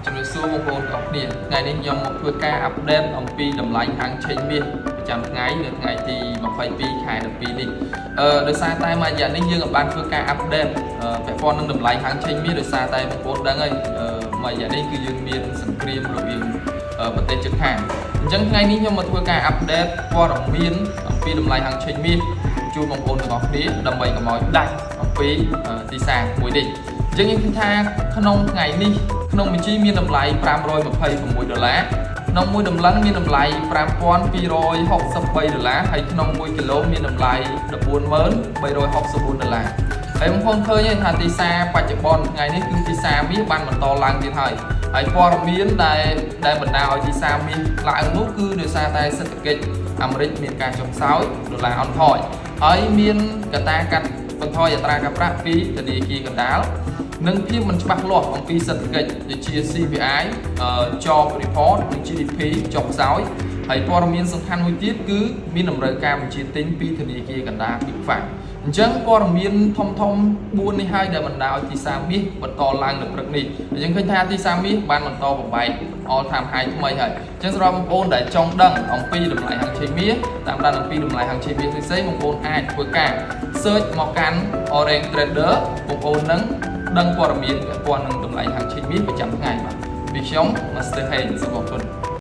ជំរាបសួរបងប្អូនទាំងអស់គ្នាថ្ងៃនេះខ្ញុំមកធ្វើការអាប់ដេតអំពីតម្លៃហាងឆេងមាសប្រចាំថ្ងៃនៅថ្ងៃទី22ខែ12នេះដោយសារតែមួយរយៈនេះយើងក៏បានធ្វើការអាប់ដេតពាក់ព័ន្ធនឹងតម្លៃហាងឆេងមាសដោយសារតែបងប្អូនដឹងហើយមួយរយៈនេះគឺយើងមានសង្គ្រាមរវាងប្រទេសជិតខាងអញ្ចឹងថ្ងៃនេះខ្ញុំមកធ្វើការអាប់ដេតព័ត៌មានអំពីតម្លៃហាងឆេងមាសជូនបងប្អូនទាំងអស់គ្នាដើម្បីកុំឲ្យដាច់អំពីទីផ្សារមួយនេះអញ្ចឹងខ្ញុំគិតថាក្នុងថ្ងៃនេះក្នុងបញ្ជីមានតម្លៃ$526ក្នុងមួយតម្លឹងមានតម្លៃ$5263ហើយក្នុង1គីឡូមានតម្លៃ$14364ហើយបងប្អូនឃើញថាទីផ្សារបច្ចុប្បន្នថ្ងៃនេះគឺទីផ្សារមាសបានបន្តឡើងទៀតហើយព័ត៌មានដែលបណ្ដាលឲ្យទីផ្សារមាសឡើងនោះគឺដោយសារតែសេដ្ឋកិច្ចអាមេរិកមានការចុះខ្សោយដុល្លារអន់ថយហើយមានកត្តាកាត់បន្ថយអត្រាការប្រាក់ពីធនាគារកណ្ដាលនិងភាពមិនច្បាស់លាស់អំពីសេដ្ឋកិច្ចដូចជា CPI Job Report និង GDP ចុះខ្សោយហើយព័ត៌មានសំខាន់មួយទៀតគឺមានតម្រូវការបញ្ជាទិញពីធនាគារកណ្ដាលពីខ្វាក់អញ្ចឹងព័ត៌មានធំ4នេះហើយដែលបណ្ដាលឲ្យទីផ្សារមាសបន្តឡើងនៅព្រឹកនេះអញ្ចឹងឃើញថាទីផ្សារមាសបានបន្តបំបែក all time high ថ្មីហើយអញ្ចឹងសម្រាប់បងប្អូនដែលចង់ដឹងអំពីតម្លៃហាងឆេងមាសតាមដានអំពីតម្លៃហាងឆេងមាសផ្សេងៗបងប្អូនអាចធ្វើការ search មកកាន់ Orange Trader បងប្អូននឹងដឹងព័ត៌មានពាក់ព័ន្ធនឹងតម្លៃហាងឆេងមាសប្រចាំថ្ងៃបាទពីខ្ញុំ Master Hein សូមអរគុណ